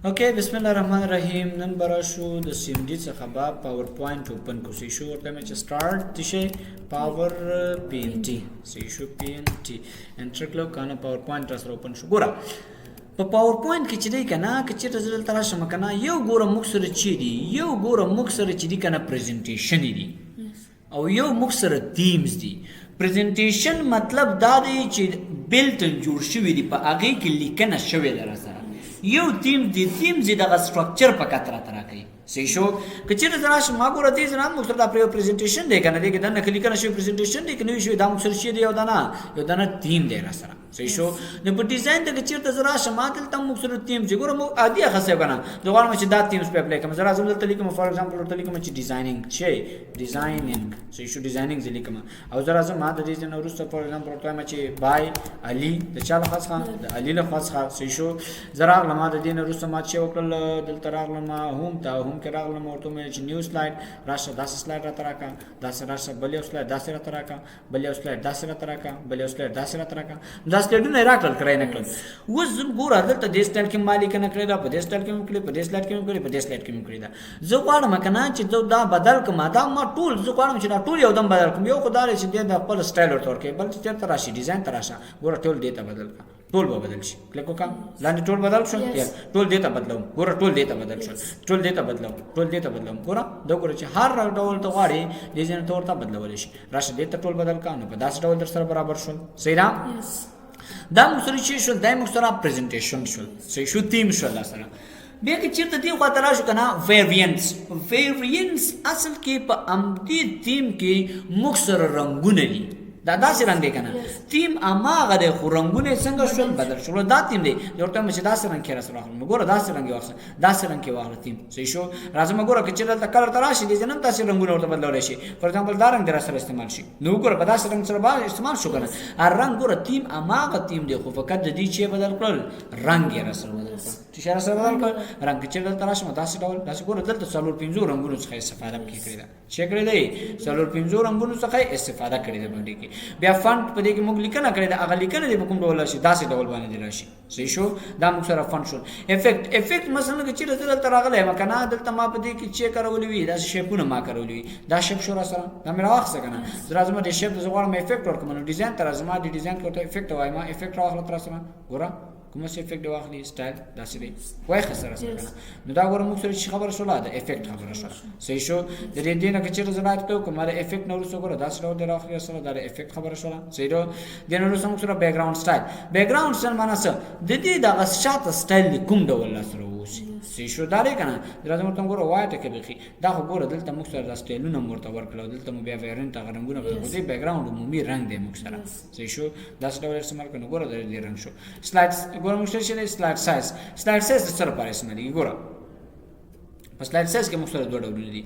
اوکې بسم الله الرحمن الرحیم نن برا شو د سیم ډي څخه به پاور پوینټ اوپن کو سی شو ورته مې چې سٹارټ تشه پاور پی ان ټي سی شو پی ان ټي انټر کلو کنه پاور پوینټ سره اوپن شو ګوره په پاور پوینټ کې چې دی کنه چې رزلټ تر شم کنه یو ګوره مکسر چي دی یو ګوره مکسر چې دی کنه پریزنټیشن دی او یو مکسر تیمز دی پریزنټیشن مطلب دا دی چې بلټ جوړ شوی دی په هغه کې لیکنه شوی ده سره یو تیم دی دغه سټرکچر په کتره تر کوي سی شو کچې زراش ما ګوره دې زنه مکسر دا پریزنټیشن دی کنه دې کې دنه کلیکنه شوی پریزنټیشن دی کنه شوی دا مکسر شي دی یو دانه تیم دی سره سی شو نو په ډیزاین ته چې زراش ما دلته مکسر تیم چې ګوره مو عادي خاصه کنه دوه ما چې دا تیمز په اپلای کوم زرا زم دلته لیکم فار ایگزامپل ورته لیکم چې ډیزاینینګ چې ډیزاینینګ سی شو ډیزاینینګ لیکم او زرا زم ما د دې نه ورسته فار ایگزامپل ورته ما چې بای علي د چا خاص خان د علي له خاص خان سی شو زرا ما د دې نه ورسته ما چې وکړل دلته راغلم هوم کې راغلم ورته مې چې نیو سلاید راشه 10 سلاید را تراکا 10 راشه بل یو سلاید 10 را تراکا بل یو سلاید 10 را تراکا بل یو سلاید 10 را تراکا 10 سلایډونه راکړل کړای نه کړل اوس زم ګوره دلته د سټایل کې مالک نه کړی دا په دې سټایل کې مې کړی په دې سلاید کې مې کړی په دې سلاید کې مې کړی دا زه غواړم کنه چې دا بدل کما دا ما ټول زه غواړم چې دا ټول یو دم بدل کوم یو خدای چې د خپل سټایل ورته ورکړي بل چې تر راشي ډیزاین تر راشه ګوره ټول دې ته بدل کا ټول به بدل شي کلیک وکړه لاندې ټول بدل شو ټول دې ته بدلوم ګوره ټول دې ته بدل شو ټول دې ته بدلوم ټول دې ته بدلوم ګوره دا ګوره چې هر ډول ته غواړي ډیزاین ته ورته بدلول شي راشه دې ته ټول بدل کا نو په داس ډول در سره برابر شول صحیح را دا مکسر چې شو دا مکسر پریزنټیشن شو صحیح شو تیم شو دا سره بیا کې چیرته دی خاطر راشو کنه ویریانس اصل کې په امدی تیم کې مکسر رنگونه دي دا داسې رنگ دی کنه تیم اماغه د رنگونه څنګه شول بدل شول دا تیم دی ورته مې داسې رنگ کې راځه راغلم ګوره داسې رنگ واخله داسې رنگ کې واخله تیم صحیح شو راځم ګوره چې دلته کلر تراشي دي جنم تاسې رنگونه ورته بدلول شي فور ایگزامپل دا رنگ در سره استعمال شي نو ګوره په داسې رنگ سره به استعمال شو کنه ار رنگ ګوره تیم اماغه تیم دی خو فقط د دې چې بدل کړل رنگ یې سره بدل کړل چې شهر سره بدل کړل رنگ چې دلته راشم داسې ډول داسې ګوره دلته څلور پنځو رنگونو څخه استفاده کړې ده چې کړې دی څلور پنځو رنگونو څخه استفاده کړې ده باندې کې بیا فونټ په دې کې موږ لیکنه کړې ده هغه لیکنه دې کوم ډول شي داسې ډول باندې راشي صحیح شو دا موږ سره فونټ شو افیکټ مثلا چې رزلټ راغلی مکنه دلته ما په دې کې چې کارولې وي دا شیپونه ما کارولې وي دا شیپ شو را سره دا مې راوخسه کنه زرا دې شیپ زغوړ مې افیکټ ورکوم نو ډیزاین تر زما دې ډیزاین کوته افیکټ وایم افیکټ راغله تر سره ګوره کوم څه افیکټ واخلي سټایل داسې دی وای خسر سره نو دا ګوره موږ سره خبره شوله دا افیکټ خبره شوله صحیح شو د دې دینه کې چې رزلټ ته کومه افیکټ نور څه ګوره داسې ډول دی راخلي سره دا افیکټ خبره شوله صحیح دی د نور څه موږ سره بیک گراوند سټایل بیک گراوند سره معنا څه د دې دغه شاته سټایل کوم ډول سره وسی صحیح شو دا لري کنه راځم ته ګوره وای ته کې بخي دا خو ګوره دلته موږ سره سټایلونه مرته ورکړو دلته مو بیا ویرنت غرنګونه په دې بیک گراوند عمومي رنگ دی موږ سره صحیح شو دا څه ډول استعمال کنه ګوره د دې رنگ شو سلایډز ګوره موږ سره سلایډ سایز سره پاره اسمه ګوره په سلایډ سایز کې موږ سره دوه ډولونه دي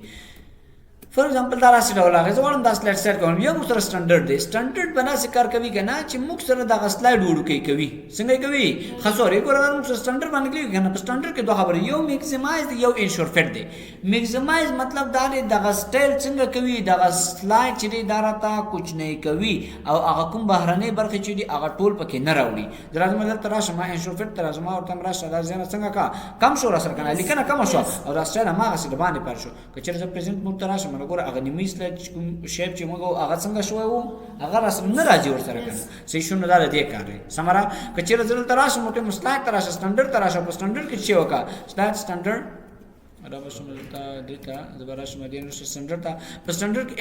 فور ایگزامپل دا راسي ډول هغه ځوړم دا سلایډ سیټ کوم یو موږ سره سټانډرډ دی سټانډرډ بنا سي کار کوي کنه چې موږ سره دا سلایډ وړو کوي څنګه کوي خاصوري ګوره موږ سره سټانډرډ باندې کوي کنه په سټانډرډ کې دوه خبره یو میکسیمایز دی یو انشور فټ دی میکسیمایز مطلب دا دی دا سټایل څنګه کوي دا سلایډ چې دی دا راته کوچنی کوي او هغه کوم بهرنۍ برخه چې دی هغه ټول پکې نه راوړي درازم دلته راشه ما انشور فټ ترازم ورته راشه دا څنګه کا کم شو را سره کنه لیکنه کم شو او دا سټایل ما غسه باندې پر شو کچره ز پرزنټ مو تراشه ګوره هغه نیمه سلایډ شیپ چې موږ هغه څنګه شوی وو هغه رسم نه راځي ورسره کنه صحیح شو نه دا دې کار دی سمرا کچره زل تراشه موټه مسلایډ تراشه سټانډرډ تراشه په سټانډرډ کې چې وکا سټانډرډ دا بشملتا دیتا زبرش مدین رس سټانډرډ تا په سټانډرډ کې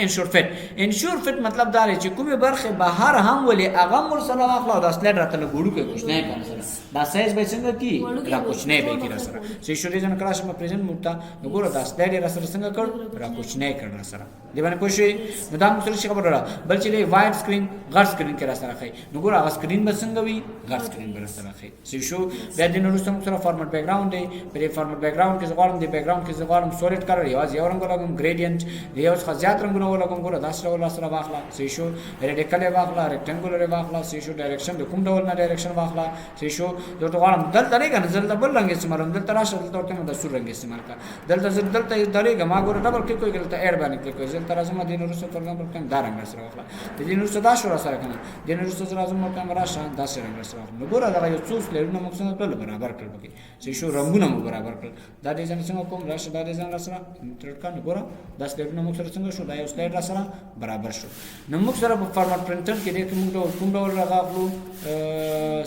انشور فټ مطلب دا لري چې کومه برخه بهر هم ولې هغه مر سره واخلو دا سلایډ راته ګړو کې کوښ نه کنه سره دا سایز به څنګه کی را کوښ نه به کی سره چې شوري جن کلاس ما پرزنټ مورتا وګوره دا سلایډ را سره څنګه کړ را کوښ نه کړ سره دی باندې پوښي نو دا موږ سره خبره را بل چې وایډ سکرین غټ سکرین کې را سره خي نو ګوره هغه سکرین به څنګه وي غټ سکرین به سره خي چې شو بیا د نورو سره فارمټ بیک گراوند دی په فارمټ بیک گراوند کې زغورم دی بیک ګراوند کې زه غواړم سولید کلر یوازې یو رنګ ولګوم ګریډینټ یو څخه زیات رنګونه ولګوم ګوره داسې ډول سره واخله صحیح شو ریډیکل یې واخله ریکټنګولر یې واخله صحیح شو ډایرکشن د کوم ډول نه ډایرکشن واخله صحیح شو زه ورته غواړم دلته نه کنه دلته بل رنګ استعمالوم دلته راشه دلته ورته د سور رنګ استعمال کړه دلته درېږه ما ګوره ډبل کلیک کوي دلته اډ باندې کلیک کوي دلته راځم د دې وروسته فور ایگزامپل کوم دا رنګ سره واخله د دې وروسته دا شو سره کنه د دې وروسته راځم ورته راشه داسې رنګ سره واخله نو ګوره دا یو څو فلرونه موږ څنګه کړل برابر کړل پکې صحیح شو رنگونه مو برابر کړل دا ډیزاین څنګه کوم راشه دا ډیزاین سره ترټ کړه ګوره دا سلایډونه موږ سره څنګه شو دا یو سلایډ سره برابر شو نو موږ سره په فارمټ پرنټر کې دې موږ کوم ډول راغلو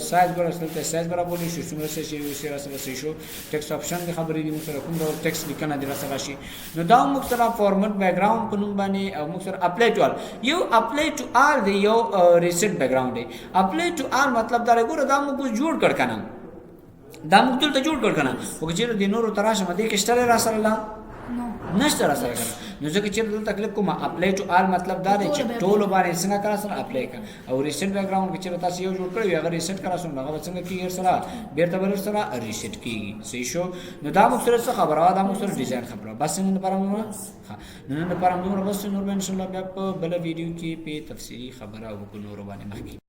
سایز ګوره سره سایز برابر شي څومره شي سره صحیح شو ټیکسټ اپشن د خبرې دي موږ سره کوم ډول ټیکسټ لیکنه دي سره شي نو دا موږ سره فارمټ بیک ګراوند په نوم باندې او موږ سره اپلای ټو آل یو اپلای ټو آل دی یو ریسیټ بیک ګراوند دی اپلای ټو آل مطلب دا ګوره دا موږ جوړ کړ کنه دا موږ دلته جوړ کړ کنه او چې د نورو تراشه مده کې شتره را سره لا نشته را سره کنه نو ځکه چې دلته کلیک کوم اپلای ټو آل مطلب دا دی چې ټول باندې څنګه کرا سره اپلای کړه او ریسیټ بیک ګراوند کې چې تاسو یو جوړ کړی هغه ریسیټ کرا سره هغه څنګه کیږي سره بیرته بل سره ریسیټ کیږي صحیح شو نو دا موږ سره خبره دا موږ سره ډیزاین خبره بس نن لپاره موږ نن لپاره موږ بس نور ان شاء الله بیا په بل ویډیو کې په تفصیلی خبره وکړو نور باندې مخکې